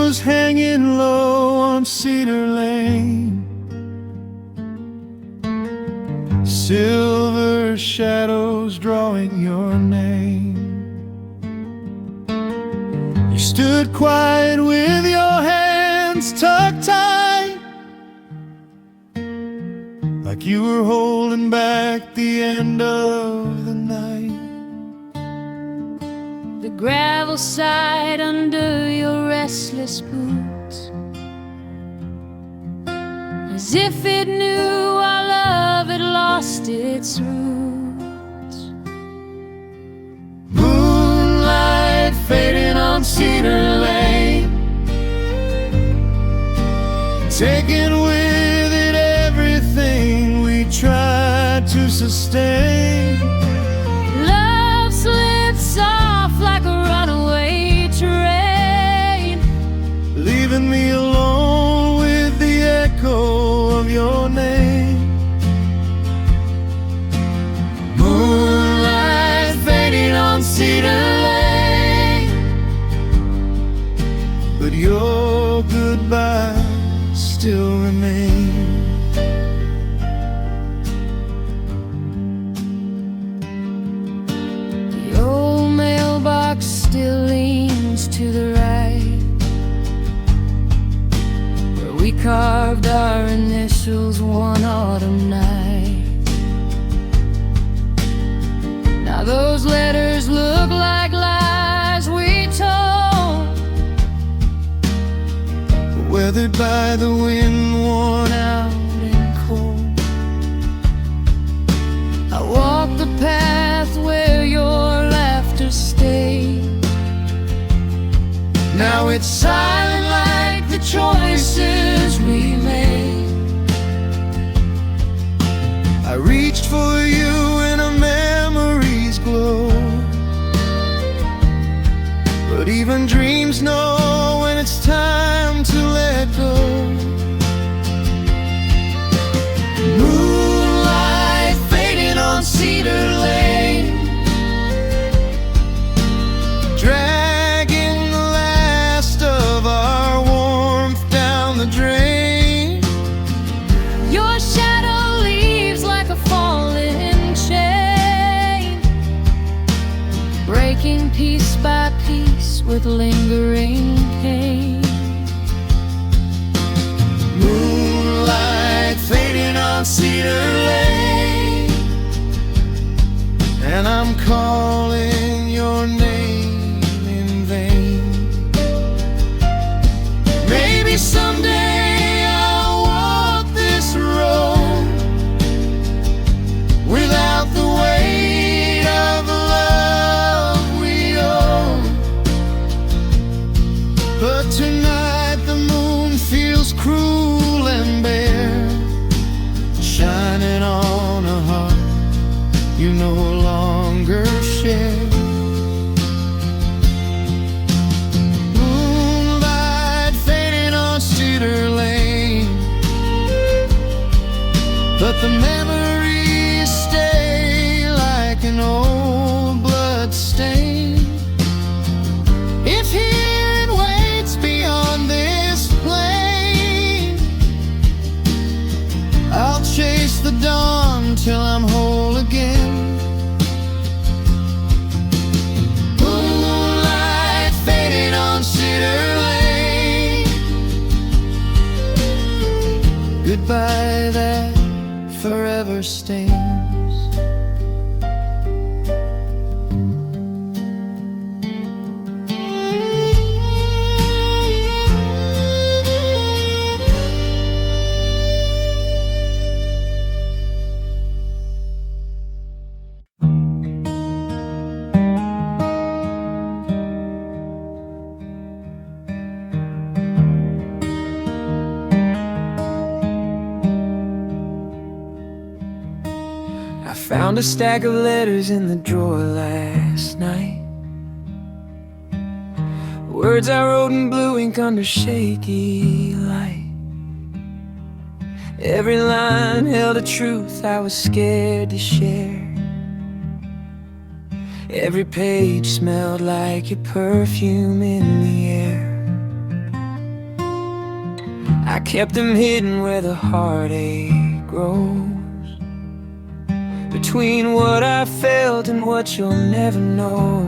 was hanging low on Cedar Lane. Silver shadows drawing your name. You stood quiet with your hands tucked tight, like you were holding back the end of the night. The gravel sighed under your restless boots, as if it knew our love had lost its roots. Moonlight fading on Cedar Lane, taking with it everything we tried to sustain. Love slips off like a runaway train, leaving me alone with the echo of your name. Moonlight fading on Cedar Lane, but your goodbye still remains. The old mailbox still leans to the right, where we carved our initials one autumn night. Now those letters look like lies we told, weathered by the wind, worn out and cold. I walk the path where your laughter stayed. Now it's silent like the choices we made. I reached for you in a memory's glow, but even dreams know when it's time to let go. Moonlight fading on Cedar Lane, dragging the last of our warmth down the drain. Your shadow leaves like a falling chain, breaking piece by piece with lingering pain. Moonlight fading on Cedar Lane, and I'm calling your name in vain. Maybe someday I'll walk this road without the weight of the love we owe. But tonight the moon feels cruel and bare, shining on a heart you no longer share. Moonlight fading on Cedar Lane, but the memories stay like an old blood stain. If hearing waits beyond this plane, I'll chase the dawn till I'm whole again. Moonlight fading on Cedar Lane, goodbye that forever stains. Found a stack of letters in the drawer last night, words I wrote in blue ink under shaky light. Every line held a truth I was scared to share. Every page smelled like your perfume in the air. kept them hidden where the heartache grows, between what I felt and what you'll never know.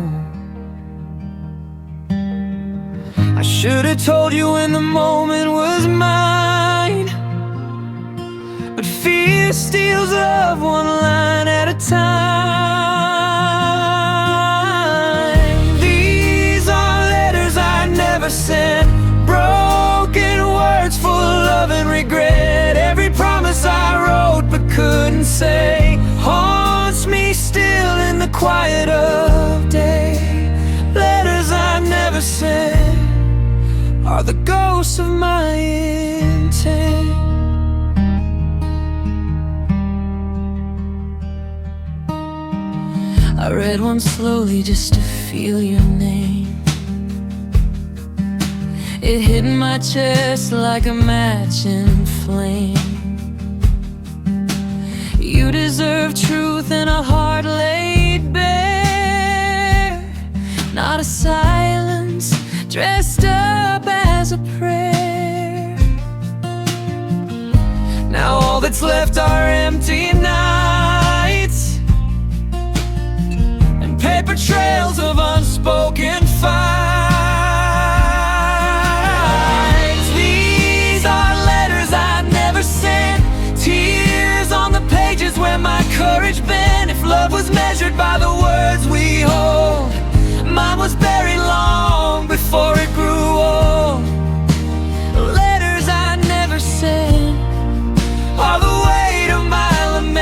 I should have told you when the moment was mine, but fear steals love one line at a time. These are letters I never sent, broken words full of love and regret. Every promise I wrote but couldn't say haunts me still in the quiet of day. Letters I never sent are the ghosts of my intent. I read one slowly just to feel your name. It hit my chest like a match in flame. You deserve truth and a heart laid bare, not a silence dressed up as a prayer. Now all that's left are empty nights and paper trails of unspoken fights. These are letters I never sent, tears on the pages where my courage bent. If love was measured by the words we hold, mine was buried long before it grew old. Letters I never sent are the weight of my lament.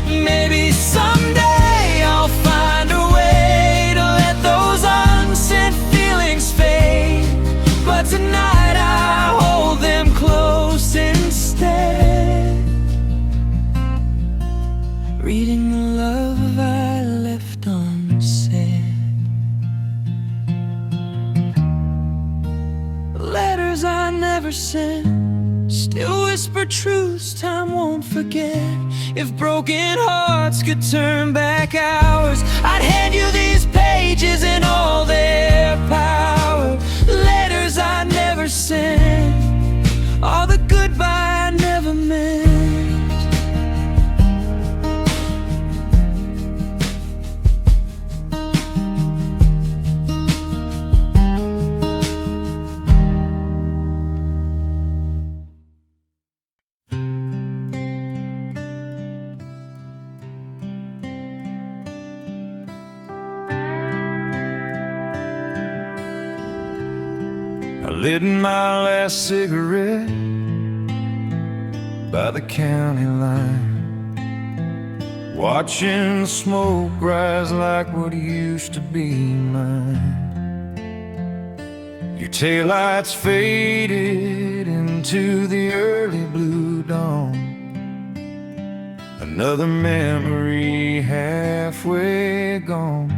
Maybe someday I'll find a way to let those unsent feelings fade, but tonight I hold them close instead, reading the love I left unsaid. Letters I never sent still whisper truths time won't forget. If broken hearts could turn back hours, I'd hand you these pages in all their power. Letters I never sent are the goodbye I never meant. I lit my last cigarette by the county line, watching the smoke rise like what used to be mine. Your taillights faded into the early blue dawn, another memory halfway gone.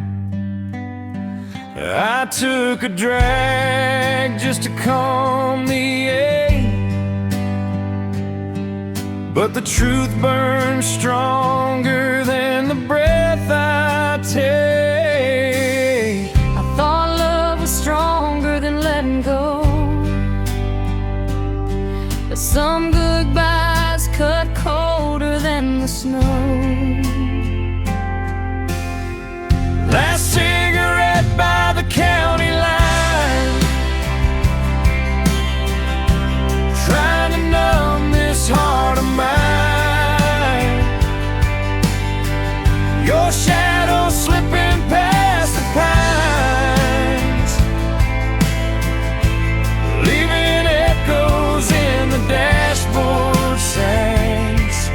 I took a drag just to calm the ache, but the truth burns stronger than the breath I take. I thought love was stronger than letting go, but some goodbyes cut colder than the snow. Last cigarette by the county line, trying to numb this heart of mine. Your shadow slipping past the pines, leaving echoes in the dashboard signs.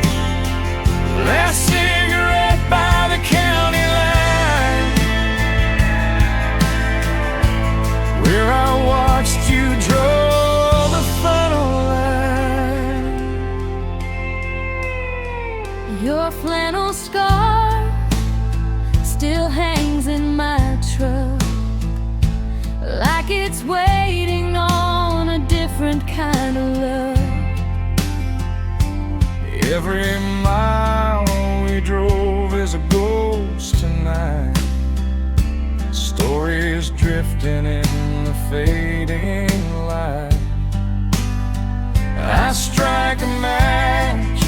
Last cigarette by the county line, where I watched you draw the final line. Your flannel scarf still hangs in my truck, like it's waiting on a different kind of love. Every mile we drove is a ghost tonight, stories driven drifting in the fading light. I strike a match,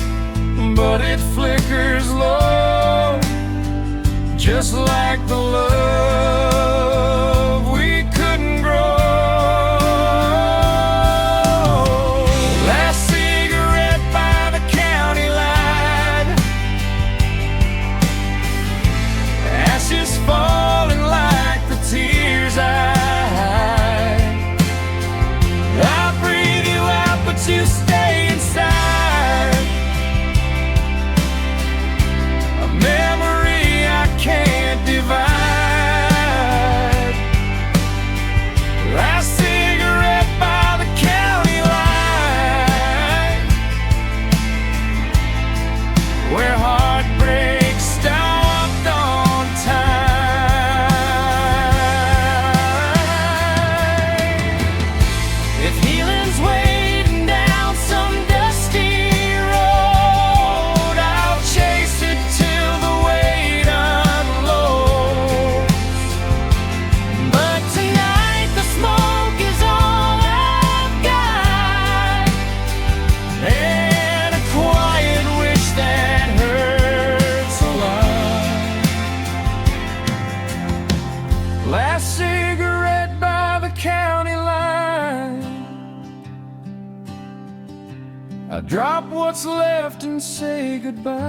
but it flickers low, just like the love we couldn't grow. Last cigarette by the county line, ashes falling like the tears I hide. I breathe you out, but you stay inside. A memory I can't divide. Last cigarette by the county line, where heartbreak stopped on time. If healing's waiting down some dusty road, I'll chase it till the weight unloads. But tonight the smoke is all I've got, and a quiet wish that hurts a lot. Last cigarette by the county line, I drop what's left and say goodbye.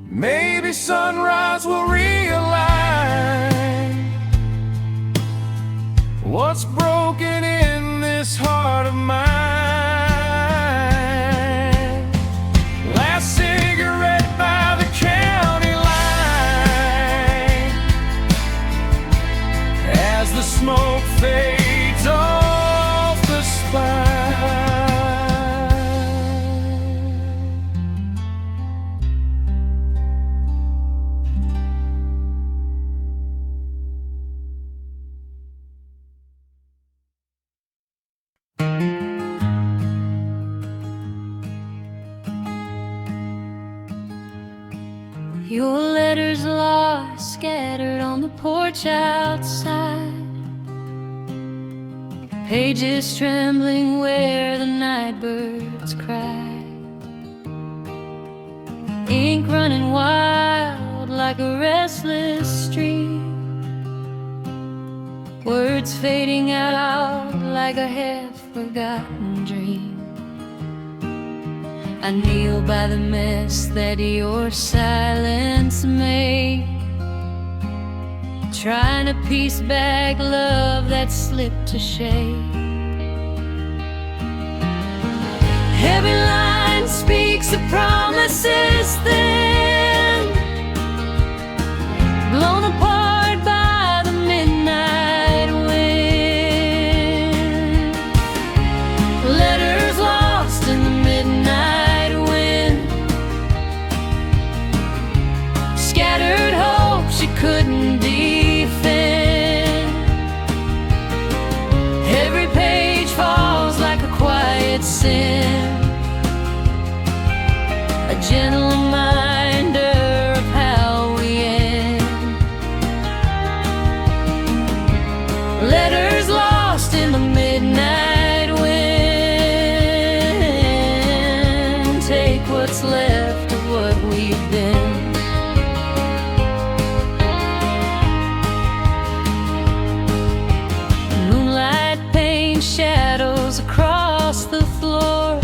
Maybe sunrise will realign what's broken in this heart of mine. Last cigarette by the county line, as the smoke fades off the spine. Your letters lost, scattered on the porch outside. Pages trembling where the night birds cry. Ink running wild like a restless stream. Words fading out like a half-forgotten dream. I kneel by the mess that your silence made, trying to piece back love that slipped to shade. Every line speaks of promises then, blown apart by the midnight wind. Letters lost in the midnight wind, scattered hopes you couldn't defend. Every page falls like a quiet sin, a gentle reminder of how we end. Letters lost in the midnight wind, take what's left of what we've been. Moonlight paints shadows across the floor,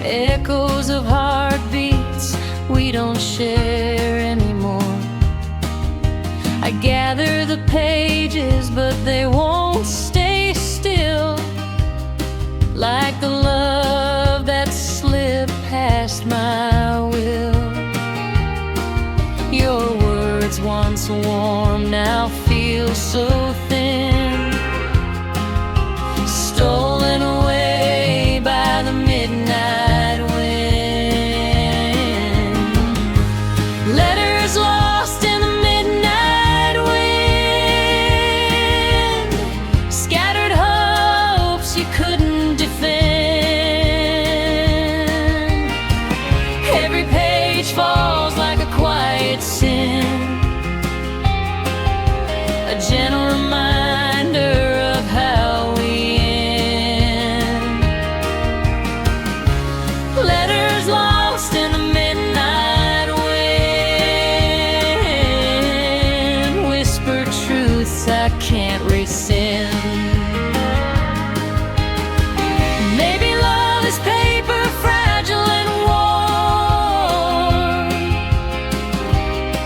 echoes of heartbeats we don't share anymore. I gather the pages, but they won't stay still, like the love that slipped past my will. Your words once warm now feel so thin, stolen away by the midnight wind. Letters lost in the midnight wind, scattered hopes you couldn't defend. Every page falls like a quiet commit sin, a gentle reminder of how we end. Letters lost in the midnight wind, whisper truths I can't rescind. Maybe love is paper, fragile and warm.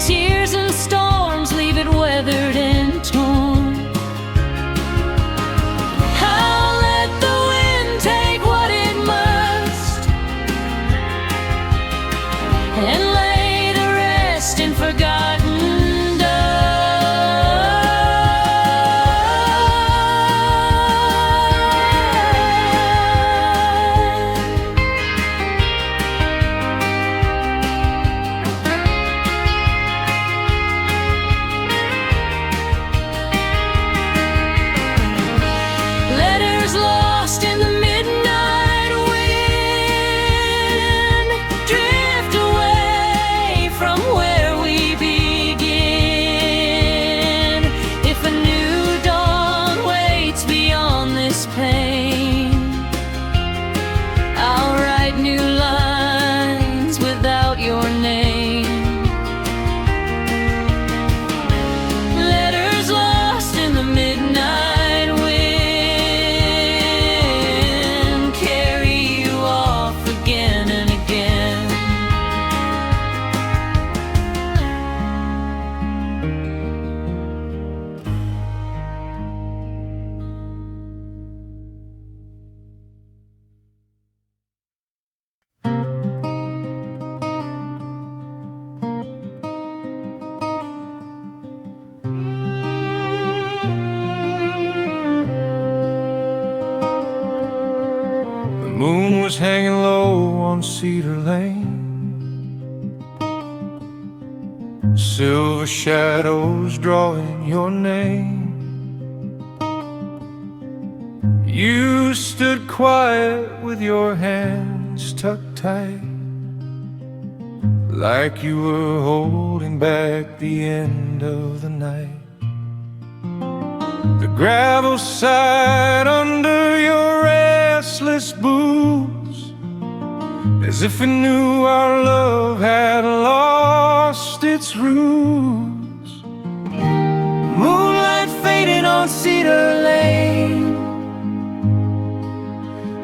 Tears and storms leave it weathered and torn. I'll let the wind take what it must and lay the rest in forgotten moon was hanging low on Cedar Lane, silver shadows drawing your name. You stood quiet with your hands tucked tight, like you were holding back the end of the night. The gravel side under your restless boots, as if it knew our love had lost its roots. Moonlight fading on Cedar Lane,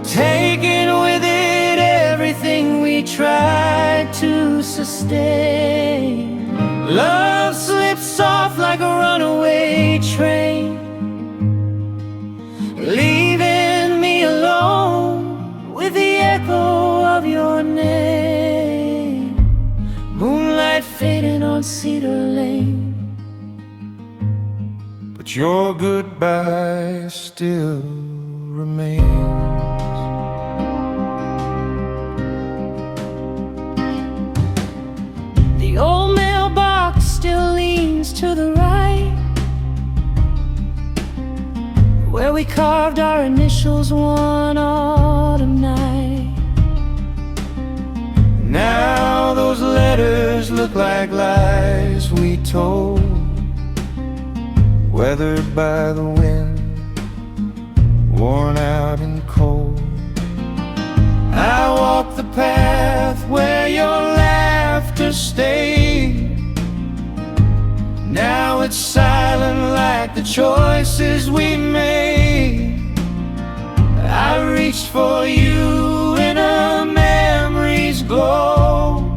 taking with it everything we tried to sustain. Love slips off like a runaway train, leaving me alone with the echo of your name. Moonlight fading on Cedar Lane, but your goodbye still remains. The old mailbox still leans to the right, where we carved our initials one autumn night. Now those letters look like lies we told, weathered by the wind, worn out and cold. I walk the path where your laughter stayed. Now it's silent like the choices we made. I reached for you in a memory's glow,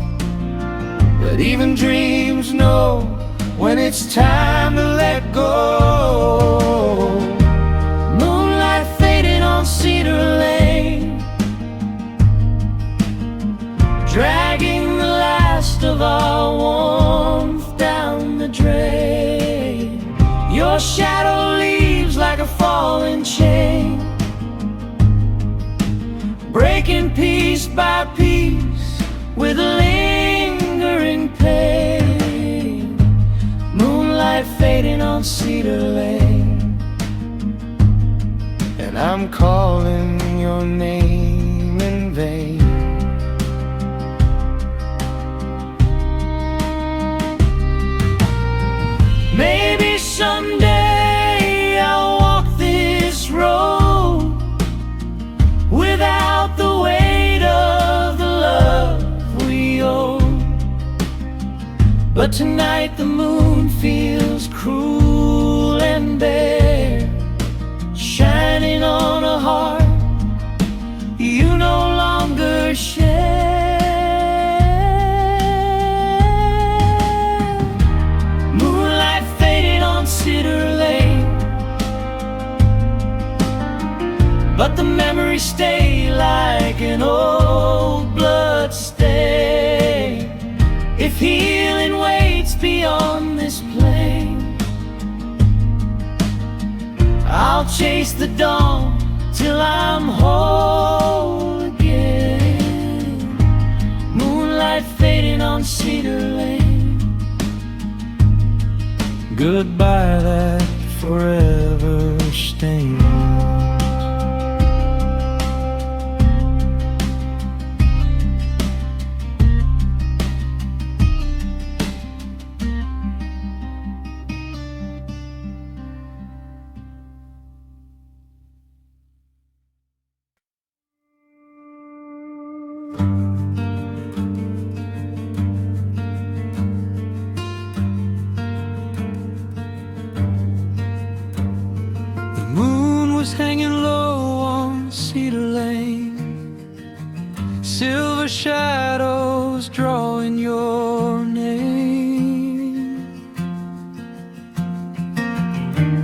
but even dreams know when it's time to let go. Moonlight fading on Cedar Lane, dragging the last of our warmth down the drain. Your shadow leaves like a falling chain, breaking piece by piece with lingering pain. Moonlight fading on Cedar Lane, and I'm calling your name in vain. But tonight the moon feels cruel and bare, shining on a heart you no longer share. Moonlight fading on Cedar Lane, but the memories stay like an old blood stain. If healing waits beyond this plane, I'll chase the dawn till I'm whole again. Moonlight fading on Cedar Lane. Goodbye, that forever stain. Hanging low on Cedar Lane, silver shadows drawing your name.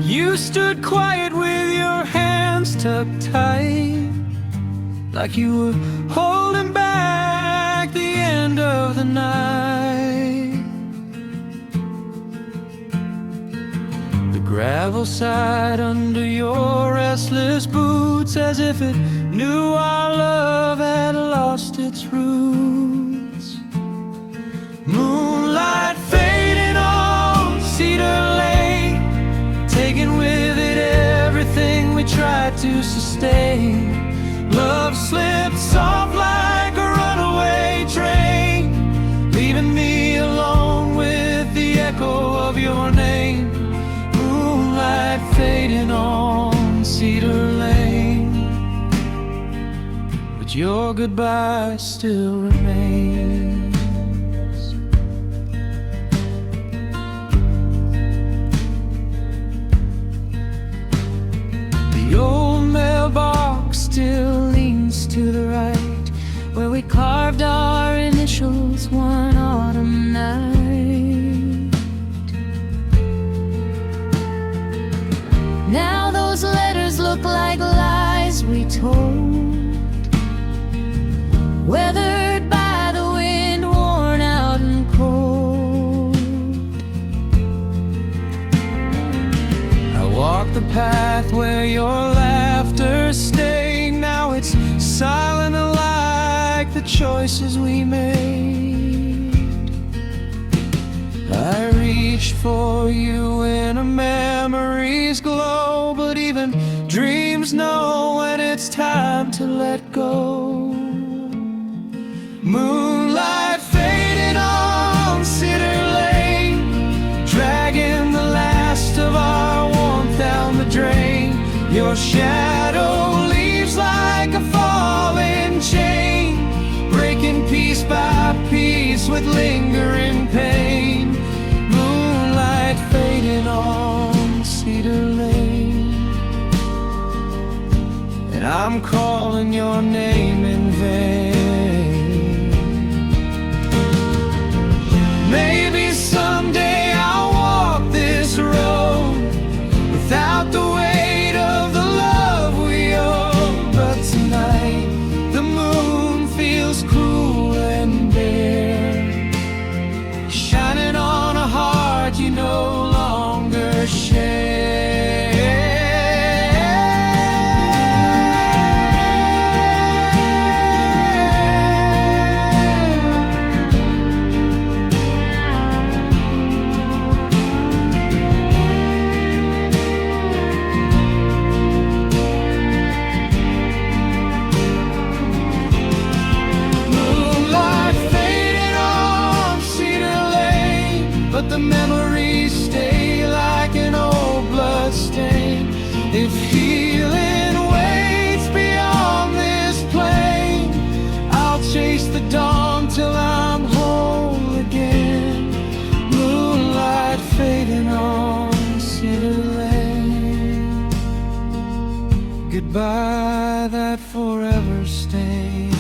You stood quiet with your hands tucked tight, like you were holding back the end of the night. The gravel side under your restless boots, as if it knew our love had lost its roots. Moonlight fading on Cedar Lane, taking with it everything we tried to sustain. Love slipped soft like a runaway train, leaving me alone with the echo of your name. Moonlight fading on Cedar Lane, but your goodbye still remains. The old mailbox still leans to the right, where we carved our initials one autumn night. Now those letters look like lies we told, weathered by the wind, worn out and cold. I walk the path where your laughter stayed. Now it's silent like the choices we made. I reach for you in a memory's glow, but even dreams know when it's time to let go. Moonlight fading on Cedar Lane, dragging the last of our warmth down the drain. Your shadow leaves like a falling chain, breaking piece by piece with lingering pain. Moonlight fading on Cedar Lane, and I'm calling your name in vain. Maybe someday I'll walk this road without the weight of the love we owe. But tonight the moon feels cruel and bare, shining on a heart you no longer share. Moonlight fading on Cedar Lane, that forever stays.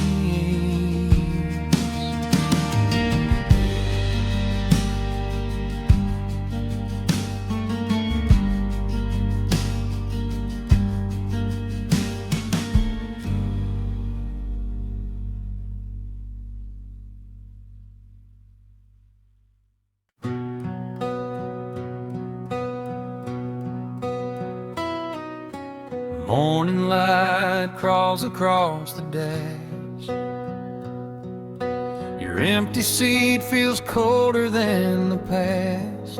Morning light crawls across the dash. Your empty seat feels colder than the past.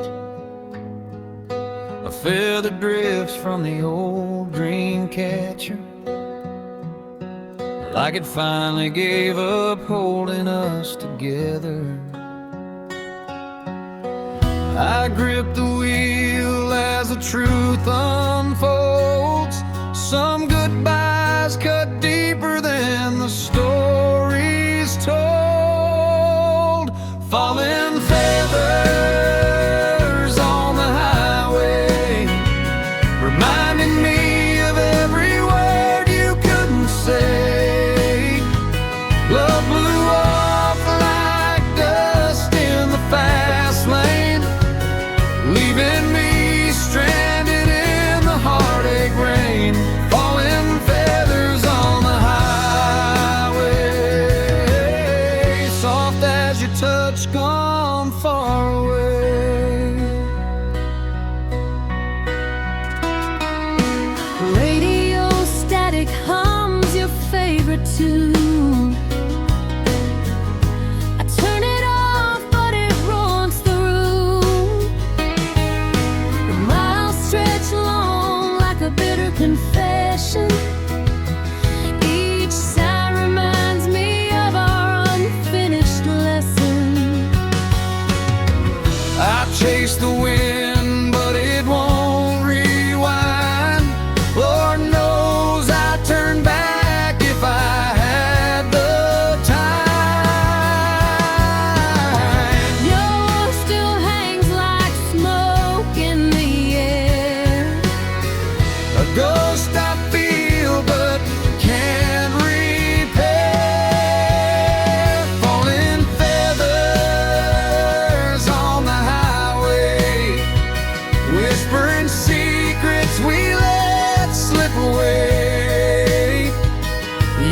A feather drifts from the old dream catcher, like it finally gave up holding us together. I grip the wheel as the truth unfolds. Some goodbyes cut deeper than the stories told. Falling feathers on the highway, reminding me of every word you couldn't say. Love blew off like dust in the fast lane, leaving me stranded in the heartache rain. Falling feathers on the highway, soft as your touch, gone far away. Radio static hums your favorite tune. I turn it off, but it runs the room. The miles stretch long like a bitter confession. Each sigh reminds me of our unfinished lesson. I chase the wind, but it won't rewind. Lord knows I'd turn back if I had the time. Your love still hangs like smoke in the air. A ghost I feel but can't repair. Falling feathers on the highway, whispering secrets we let slip away.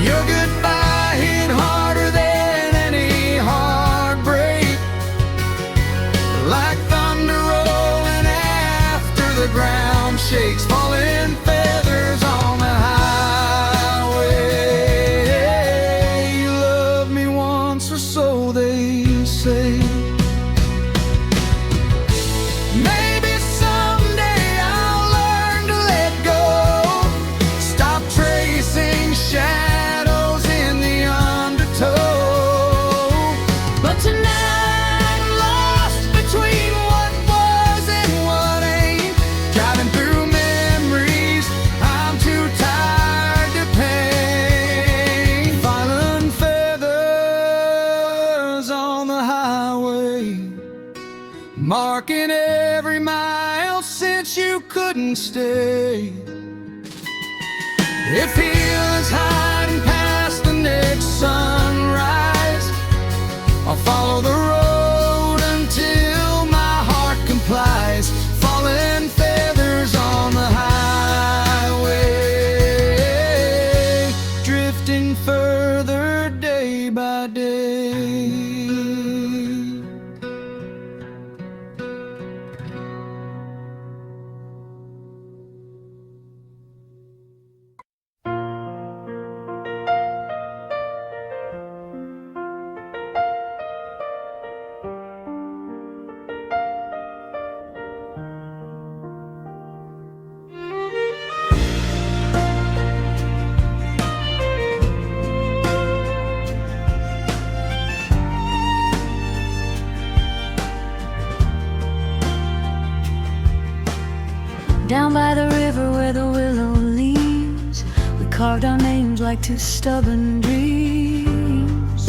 Your goodbye hit harder than any heartbreak, like thunder rolling after the ground shakes. Falling feathers on the highway. You loved me once, or so they say. Maybe someday I'll learn to let go, stop tracing shadows in the undertow. But tonight I'm lost between what was and what ain't. Driving through memories I'm too tired to paint. Falling feathers on the highway, marking every mile since you couldn't stay. If feeling's hiding past the next sunrise, I'll follow the road until my heart complies. Falling feathers on the highway, drifting further day by day. Down by the river where the willow leans, we carved our names like two stubborn dreams.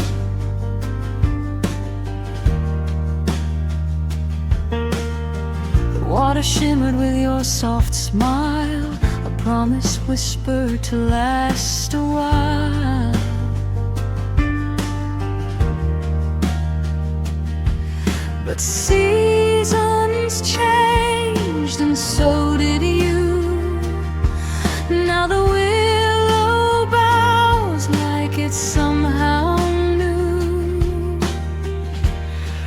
The water shimmered with your soft smile, a promise whispered to last a while. But seasons changed and so did you. Now the willow bows like it's somehow new.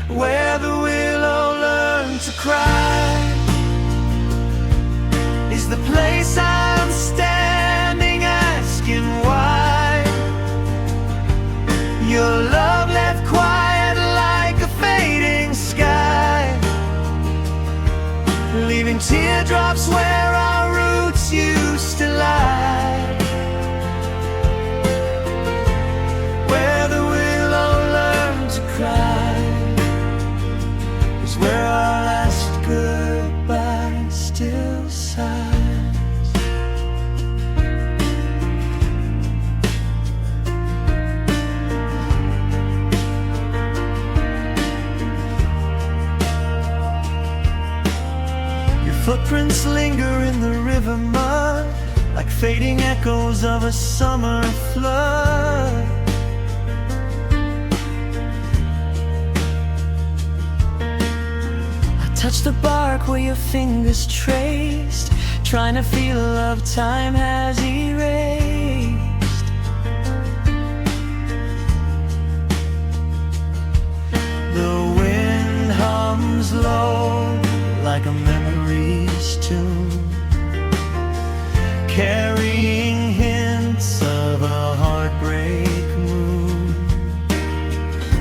Where the willow learned to cry is the place I'm standing, asking why. Your love left quiet like a fading sky, leaving teardrops where our roots used to lie. Where the willow learned to cry is where our last goodbye still sighs. Footprints linger in the river mud like fading echoes of a summer flood. I touch the bark where your fingers traced, trying to feel a love time has erased. The wind hums low like a memory's tune, carrying hints of a heartbreak moon.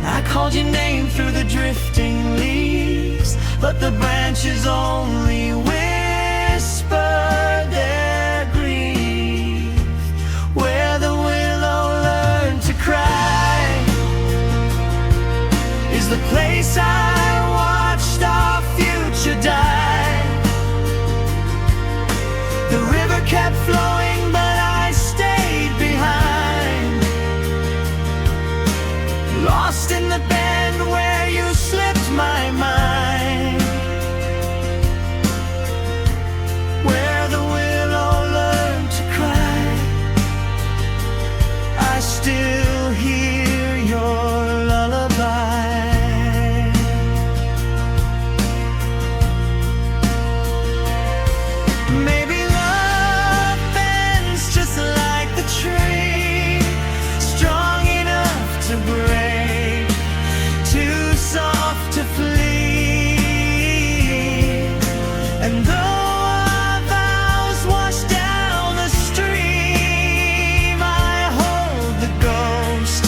I called your name through the drifting leaves, but the branches only whisper their grief. Where the willow learned to cry is the place I watched our future die. The river kept flowing, but I stayed behind, lost in the bend where you slipped my mind. Where the willow learned to cry, I still hear your lullaby. Maybe love bends just like the tree, strong enough to break, too soft to flee. And though our vows wash down the stream, I hold the ghost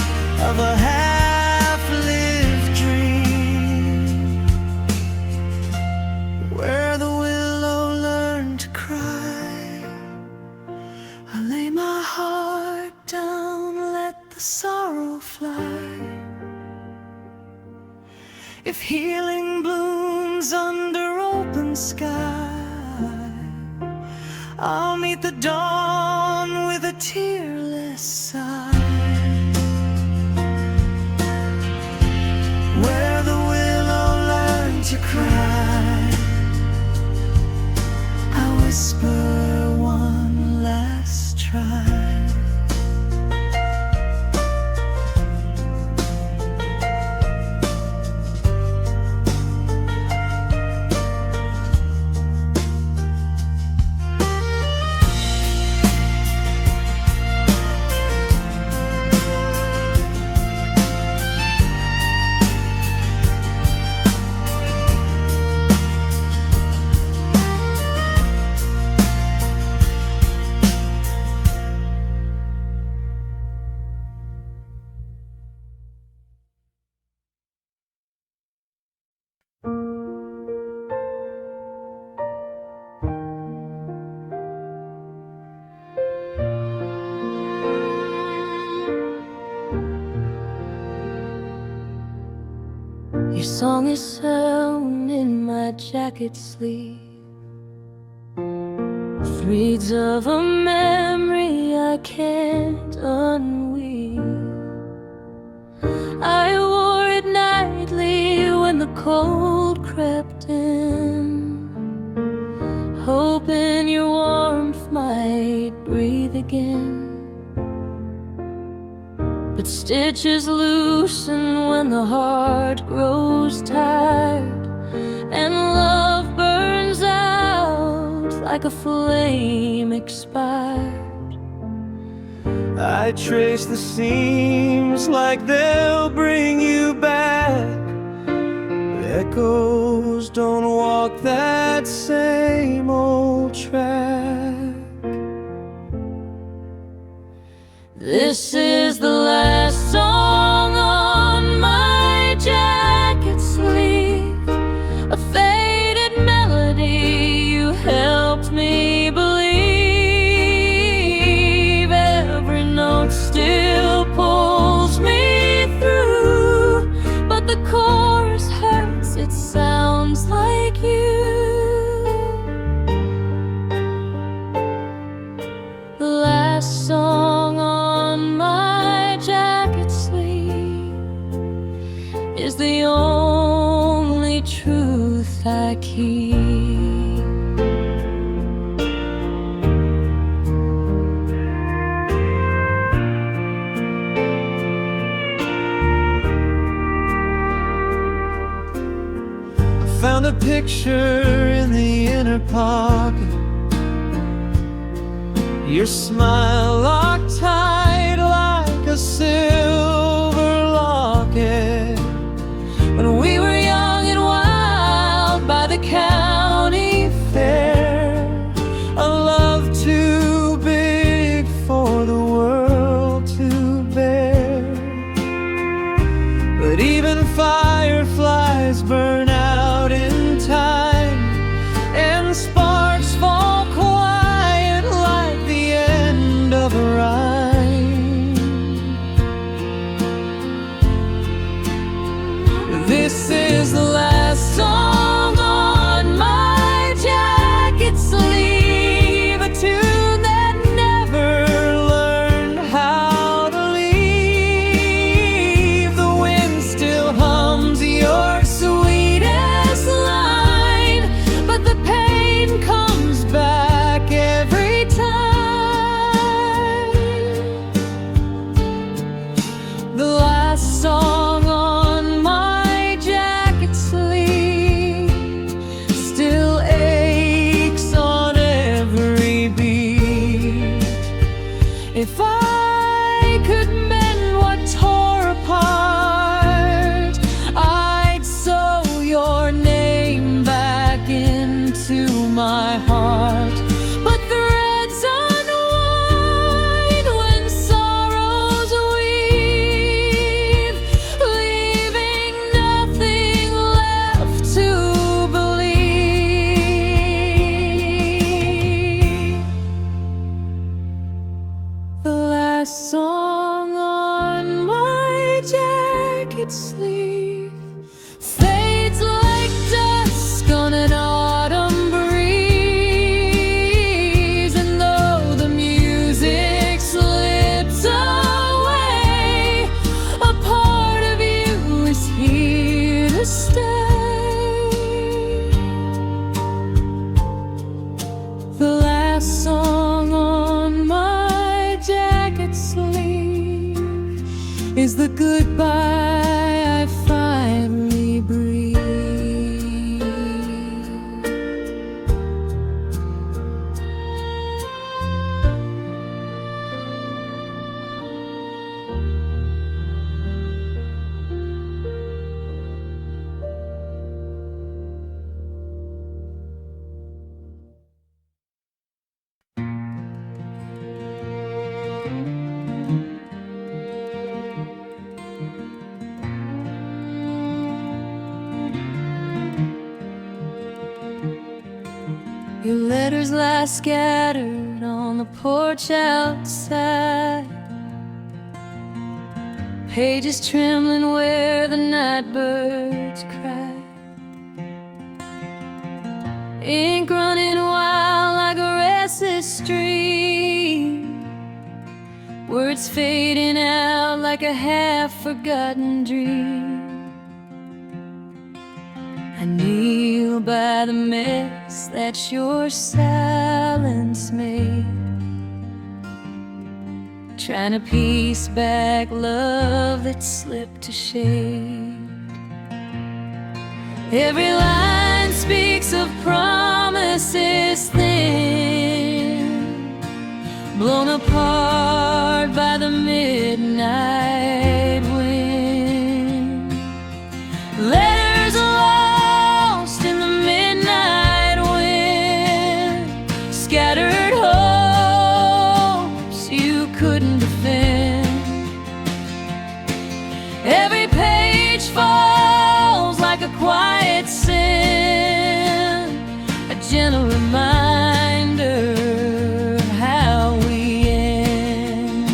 of a half-lived dream. Where the willow learned to cry, I lay my heart down, let the sorrow fly. If healing blooms under open sky, I'll meet the dawn with a tearless sigh. Where the willow learned to cry, I whisper one last try. Your song is sewn in my jacket sleeve, threads of a memory I can't unweave. I wore it nightly when the cold crept in, hoping your warmth might again. But stitches loosen when the heart grows tired, and love burns out like a flame expired. I trace the seams like they'll bring you back. Echoes don't walk that same old track. This is the last song on my jacket sleeve, a faded melody you helped me believe. Every note still pulls me through, but the chorus hurts, it sounds like you. The last song on my jacket sleeve is the only truth I keep. Found a picture in the inner pocket, your smile locked tight like a silver locket. When we were young and wild by the county fair, a love too big for the world to bear. But even fireflies burn out in time, and sparks fall quiet like the end of a rhyme. This is the last song on my jacket sleeve, a tune that never learned how to leave. The wind still hums your sweetest line, but the pain comes back every time. The last song on my jacket sleeve still aches on every beat. If I could mend what tore apart, I'd sew your name back into my heart. But threads unwind when sorrows weave, leaving nothing left to believe. The last song on my jacket sleeve fades like dusk on an autumn breeze, and though the music slips away, a part of you is here to stay. The last song on my jacket sleeve is the goodbye I finally breathe. Your letters lie scattered on the porch outside, pages trembling where the night birds cry, ink running wild like a restless stream, words fading out like a half-forgotten dream. I kneel by the mess that your silence made, trying to piece back love that slipped to shade. Every line speaks of promises thin, blown apart by the midnight wind. Letters lost in the midnight wind, scattered hopes you couldn't defend. Every page falls like a quiet sin, a gentle reminder of how we end.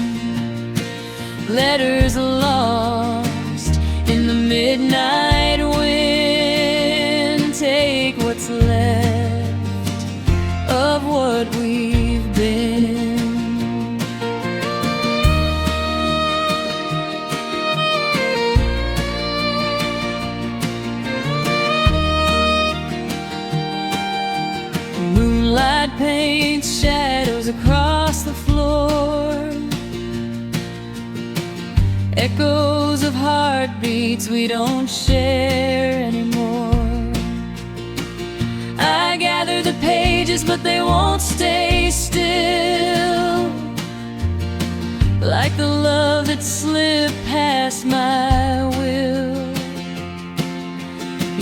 Letters lost in the midnight wind, take what's left of what we've been. Moonlight paints shadows across the floor, echoes of heartbeats we don't share anymore. I gather the pages, but they won't stay still, like the love that slipped past my will.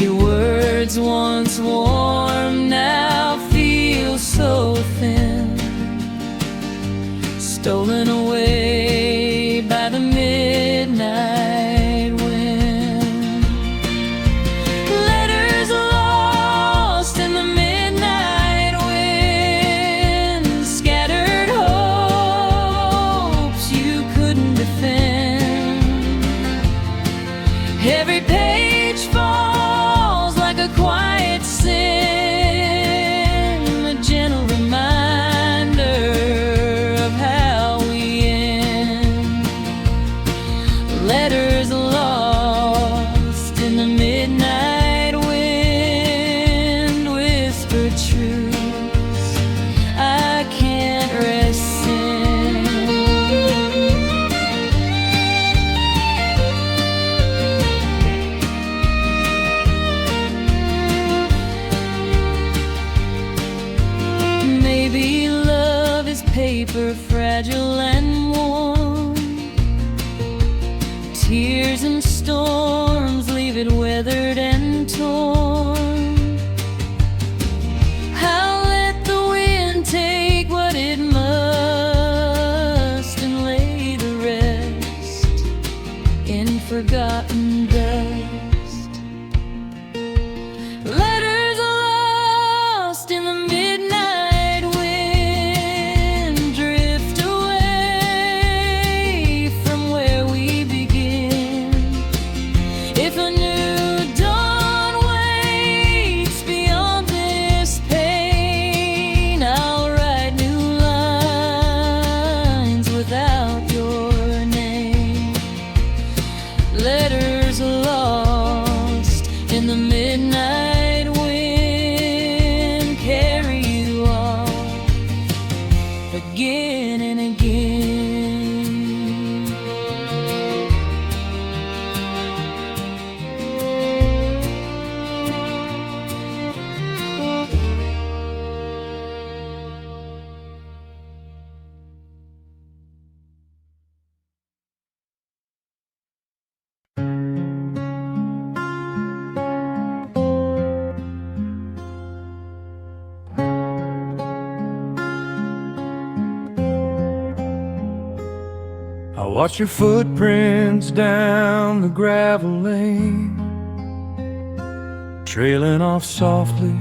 Your words once warm now feel so thin, stolen away by the midnight wind. Letters lost in the midnight wind, scattered hopes you couldn't defend. Every page falls like a quiet sin, a gentle reminder of how we end. Letters lost in the midnight wind, whispered truths I can't rest in. Maybe love is paper, fragile and warm. Tears and storms leave it weathered and torn. I'll let the wind take what it must and lay the rest in forgotten dust. Letters lost in the midnight wind, drift away from where we begin. If a new dawn waits beyond this pain, I'll write new lines without your name. Letters lost in the midnight wind, carry you off again and again. I watch your footprints down the gravel lane, trailing off softly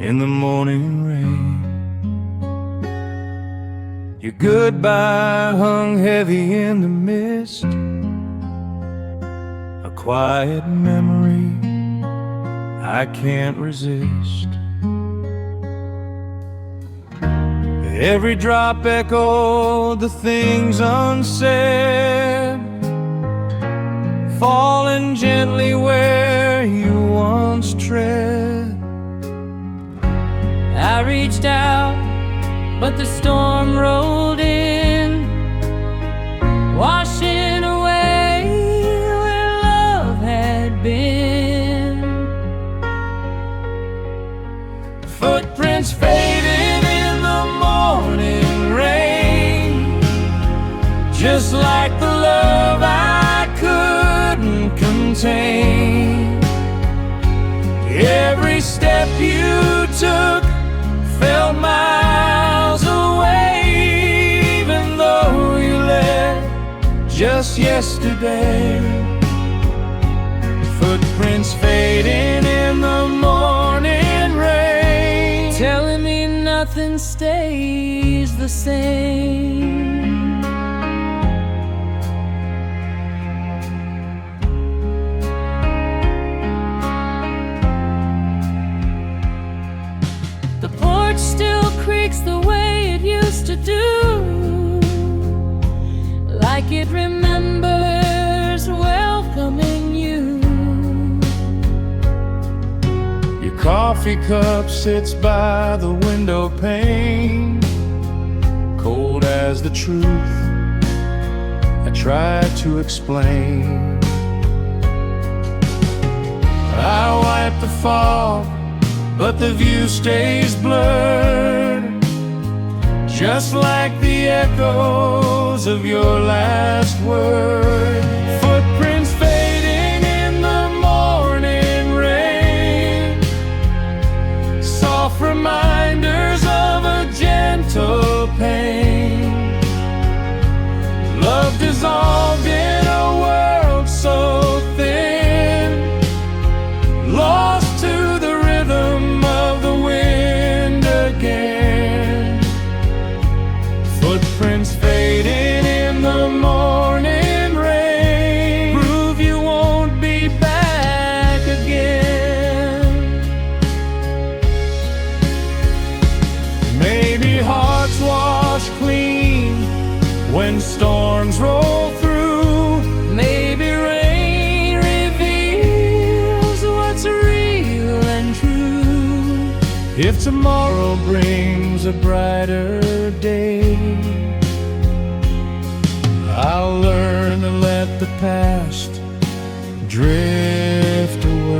in the morning rain. Your goodbye hung heavy in the mist, a quiet memory I can't resist. Every drop echoed the things unsaid, falling gently where you once tread. I reached out, but the storm rolled in, Every step you took felt miles away, even though you left just yesterday. Footprints fading in the morning rain, telling me nothing stays the same. The porch still creaks the way it used to do, like it remembers welcoming you. Your coffee cup sits by the window pane, cold as the truth I tried to explain. I wipe the fog, but the view stays blurred, just like the echoes of your last word. Footprints fading in the morning rain, soft reminders of a gentle pain. Love dissolved in a world so thin, lost to the rhythm of the wind again. Footprints fading in the morning rain, prove you won't be back again. Maybe hearts wash clean when storms roll through. Maybe rain reveals what's real and true. If tomorrow brings a brighter day, I'll learn to let the past drift away.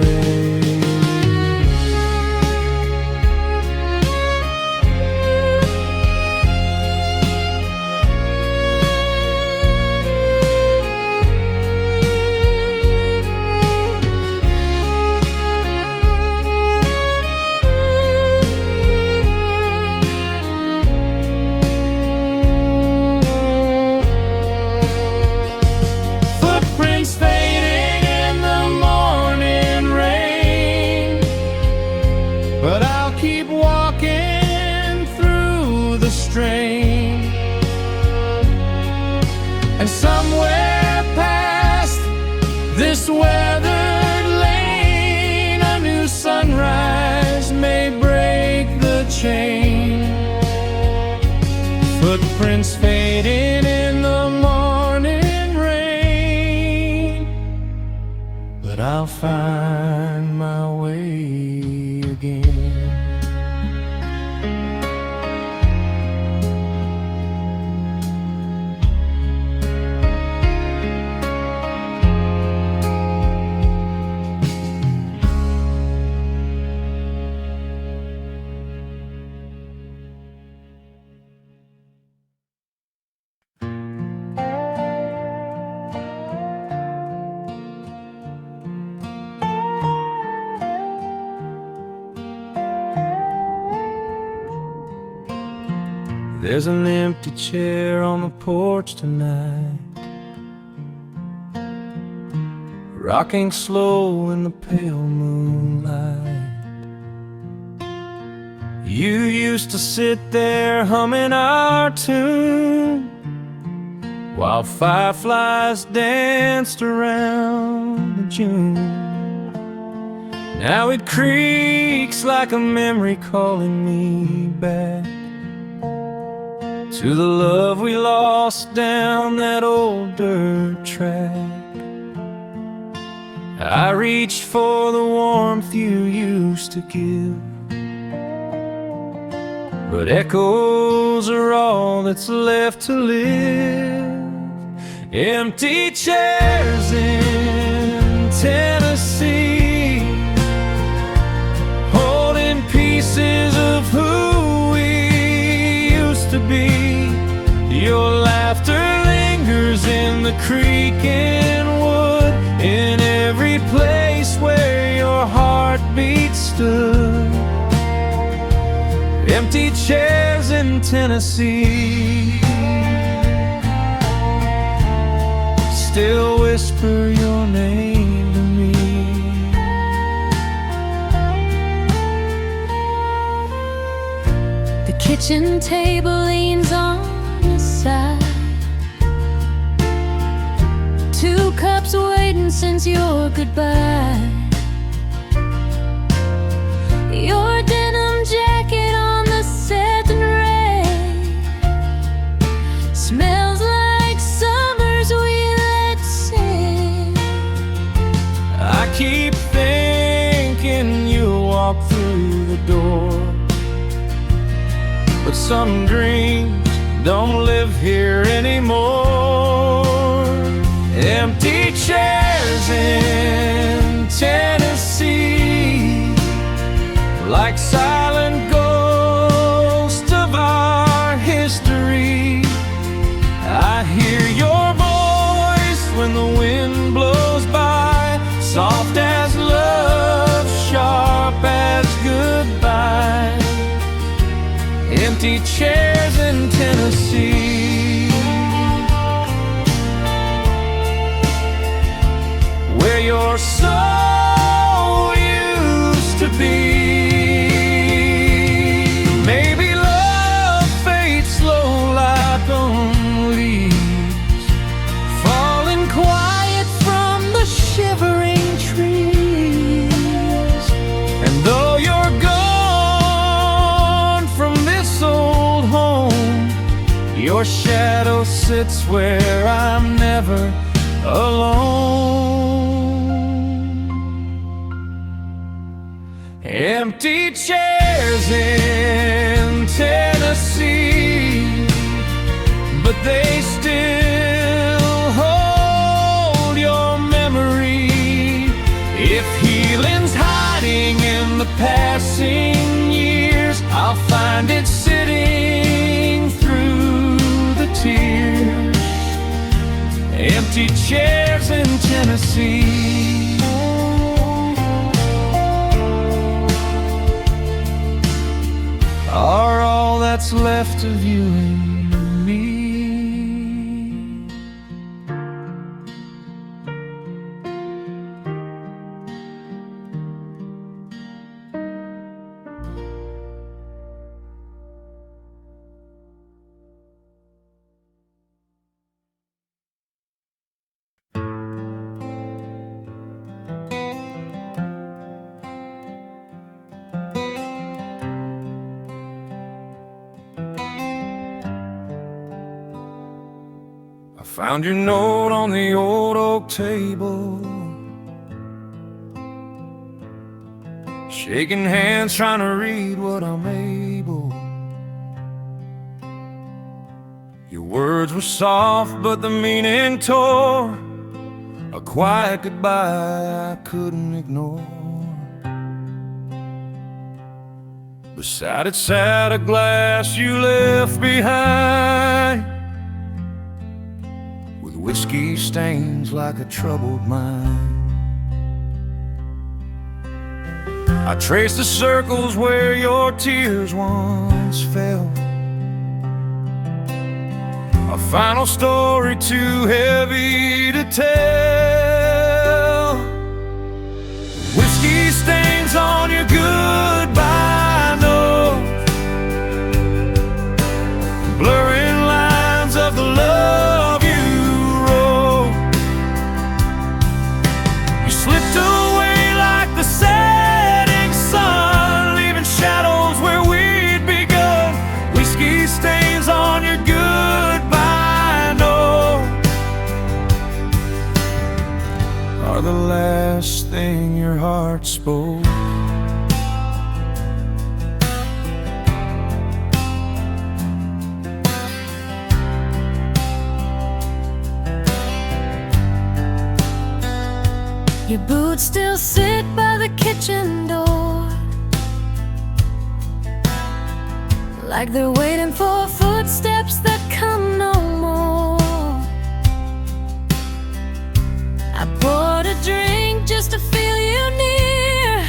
Footprints fading in the morning rain, but I'll keep walking through the strain. And somewhere past this weathered lane, a new sunrise may break the chain. Footprints fading in the morning rain, but I'll find my way again. There's an empty chair on the porch tonight, rocking slow in the pale moonlight. You used to sit there humming our tune while fireflies danced around the June. Now it creaks like a memory calling me back to the love we lost down that old dirt track. I reached for the warmth you used to give, but echoes are all that's left to live. Empty chairs in Tennessee, holding pieces of who we used to be. Your laughter lingers in the creaking wood, in every place where your heart beats. heartbeat stood. Empty chairs in Tennessee still whisper your name to me. The kitchen table leans on its side, 2 cups waiting since your goodbye. Your denim jacket on the satin rail smells like summers we let sail. I keep thinking you'll walk through the door, but some dreams don't live here anymore. Empty chairs in Tennessee, like silent ghosts of our history. I hear your voice when the wind blows by, soft as love, sharp as goodbye. Empty chairs in Tennessee, where your soul used to be. Maybe love fades slow like on leaves, falling quiet from the shivering trees. And though you're gone from this old home, your shadow sits where I'm never alone. Empty chairs in Tennessee, but they still hold your memory. If healing's hiding in the passing years, I'll find it sitting through the tears. Empty chairs in Tennessee, are all that's left of you and me. I found your note on the old oak table, shaking hands trying to read what I'm able. Your words were soft but the meaning tore, a quiet goodbye I couldn't ignore. Beside it sat a glass you left behind, whiskey stains like a troubled mind. I traced the circles where your tears once fell, a final story too heavy to tell. Whiskey stains on your goodbye note, blurring lines of the love you wrote. You slipped away like the setting sun, leaving shadows where we'd begun. Whiskey stains on your goodbye note are the last thing your heart spoke. Your boots still sit by the kitchen door, like they're waiting for footsteps that come no more. I poured a drink just to feel you near,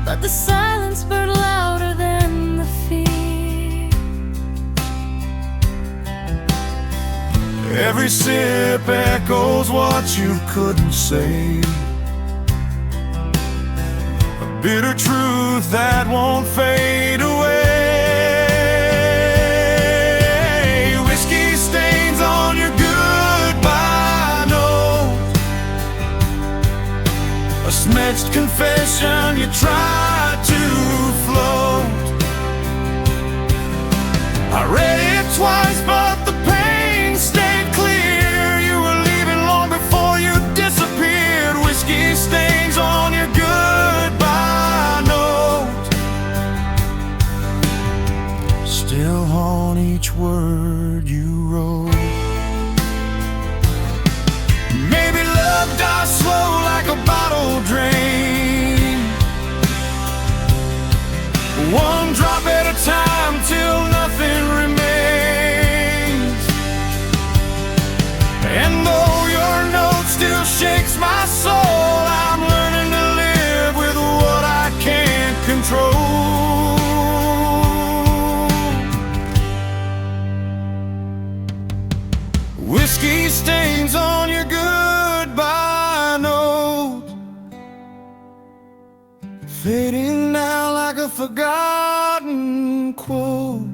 but but the silence burned louder than the fear. Every sip echoes what you couldn't say, a bitter truth that won't fade away. Whiskey stains on your goodbye note, a smudged confession you tried to float. I read it twice, but the pain stayed clear. You were leaving long before you disappeared. Whiskey stains on your goodbye note, still haunt each word you wrote. Maybe love dies slow like a bottle drain, one drop at a time till nothing remains. And though your note still shakes my soul, I'm learning to live with what I can't control. Whiskey stains on your goodbye note, fading now like a forgotten quote.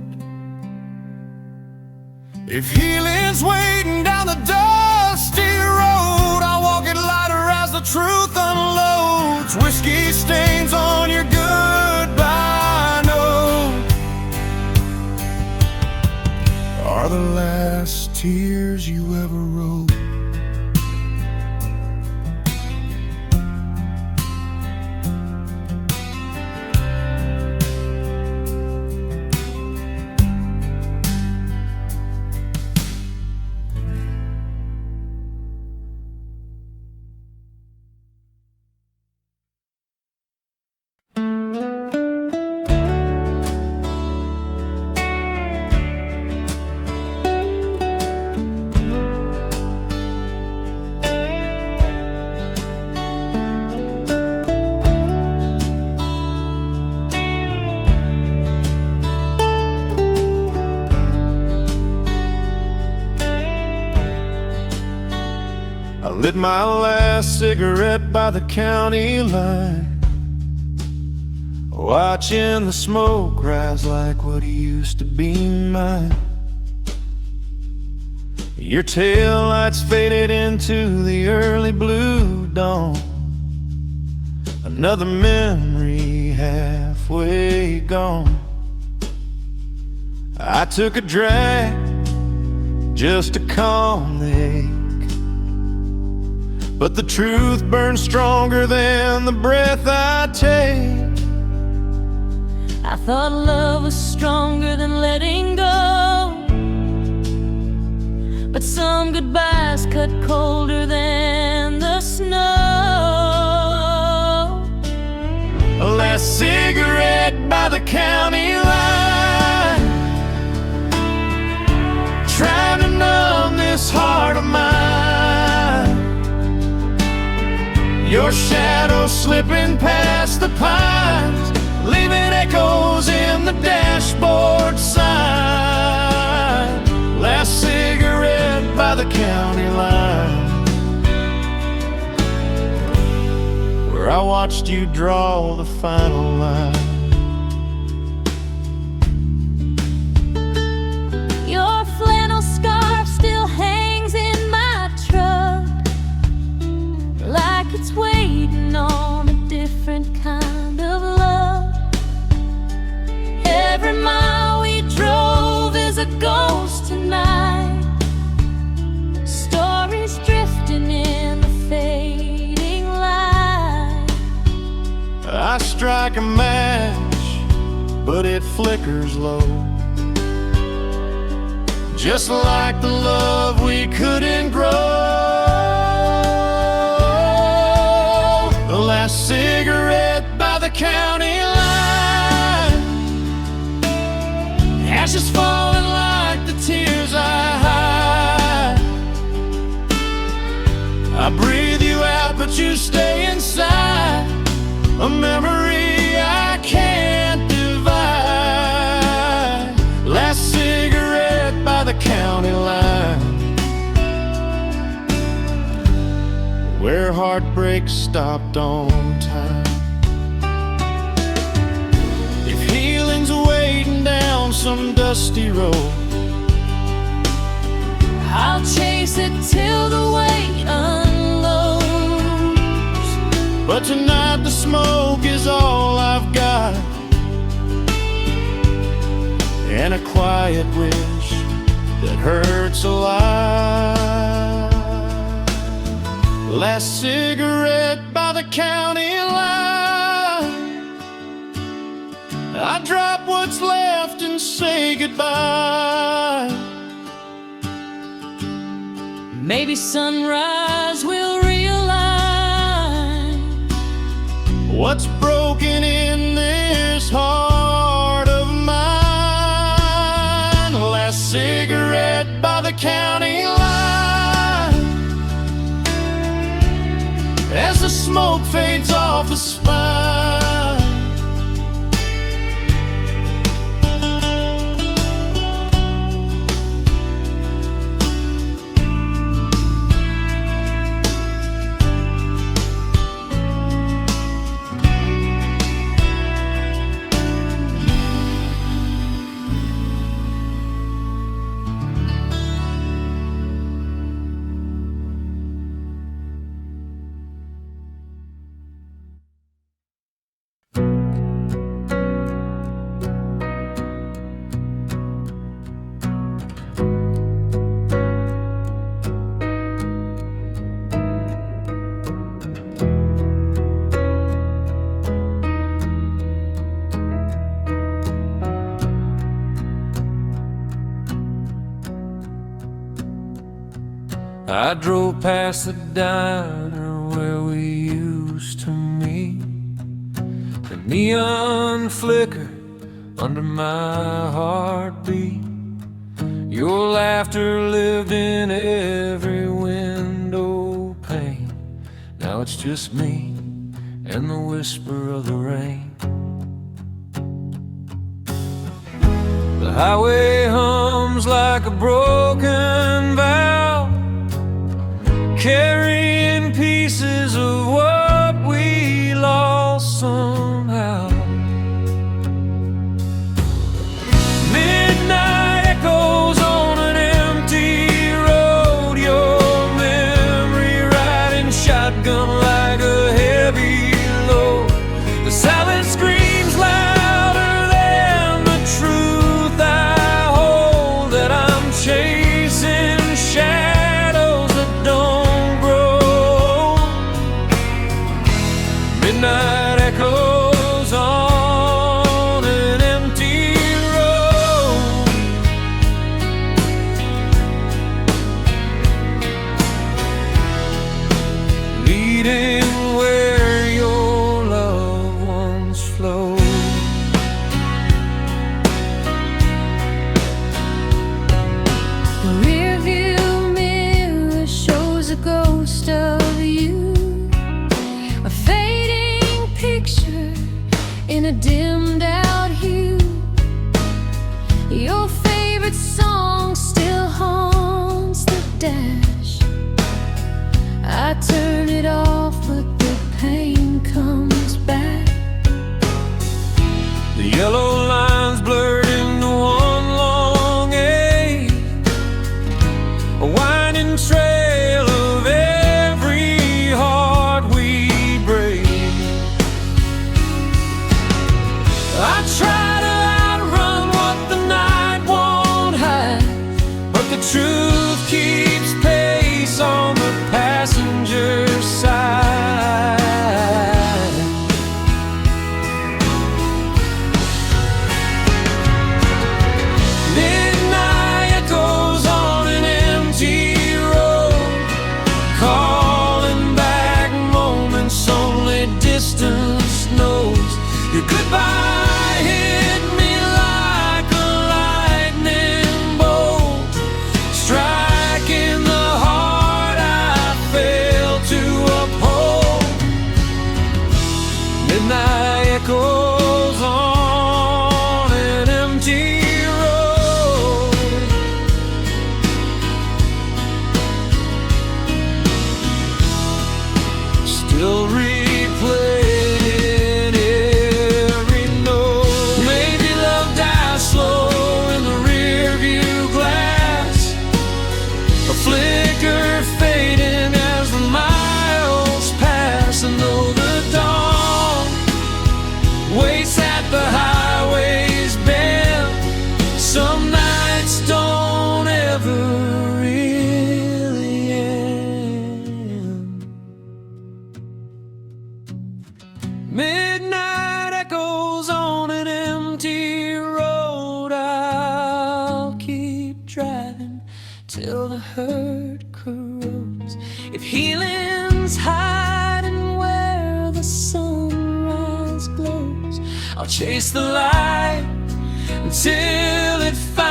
If healing's waiting down the dusty road, I'll walk it lighter as the truth unloads. Whiskey stains on your goodbye note are the last tears you ever wrote. I lit my last cigarette by the county line, watching the smoke rise like what used to be mine. Your taillights faded into the early blue dawn, another memory halfway gone. I took a drag just to calm the ache, but the truth burns stronger than the breath I take. I thought love was stronger than letting go, but some goodbyes cut colder than the snow. A last cigarette by the county line, trying to numb this heart of mine. Your shadow slipping past the pines, leaving echoes in the dashboard sign. Last cigarette by the county line, where I watched you draw the final line. Your flannel scarf still hangs in my truck, like it's waiting on a different kind of love. Every mile we drove is a ghost tonight, stories drifting in the fading light. I strike a match, but it flickers low, just like the love we couldn't grow. The last cigarette by the county line, ashes falling like the tears I hide. I breathe you out, but you stay inside, a memory I heartbreak stopped on time. If healing's waiting down some dusty road, I'll chase it till the weight unloads. but tonight the smoke is all I've got, and a quiet wish that hurts a lot. Last cigarette by the county line, I drop what's left and say goodbye. Maybe sunrise will realign What's broken in this heart of mine? Last cigarette by the county line, as the smoke fades off the spine. I drove past the diner where we used to meet. The neon flickered under my heartbeat. Your laughter lived in every window pane. Now it's just me and the whisper of the rain. The highway hums like a broken valve, carrying pieces of what we lost somehow. Midnight echoes on an empty road, your memory riding shotgun like a heavy load. The silence screams louder than the truth I hold, that I'm chasing shadows that don't grow. Midnight echoes on an empty road, leading where your loved ones flow. The rearview mirror shows a ghost of you, a fading picture in a dimmed out hue. Your favorite song still haunts the dash. I turn it off, but the pain comes back. The yellow lines blurred into one long ache, a winding trail of every heart we break. I try to outrun what the night won't hide, but the truth keeps pace on the passenger side. Midnight echoes on an empty road, calling back moments only distance knows. Your goodbye hit me like a lightning bolt, striking the heart I failed to uphold. Midnight echoes on an empty road. hurt corrodes. If healing's hiding where the sunrise glows, I'll chase the light until it finds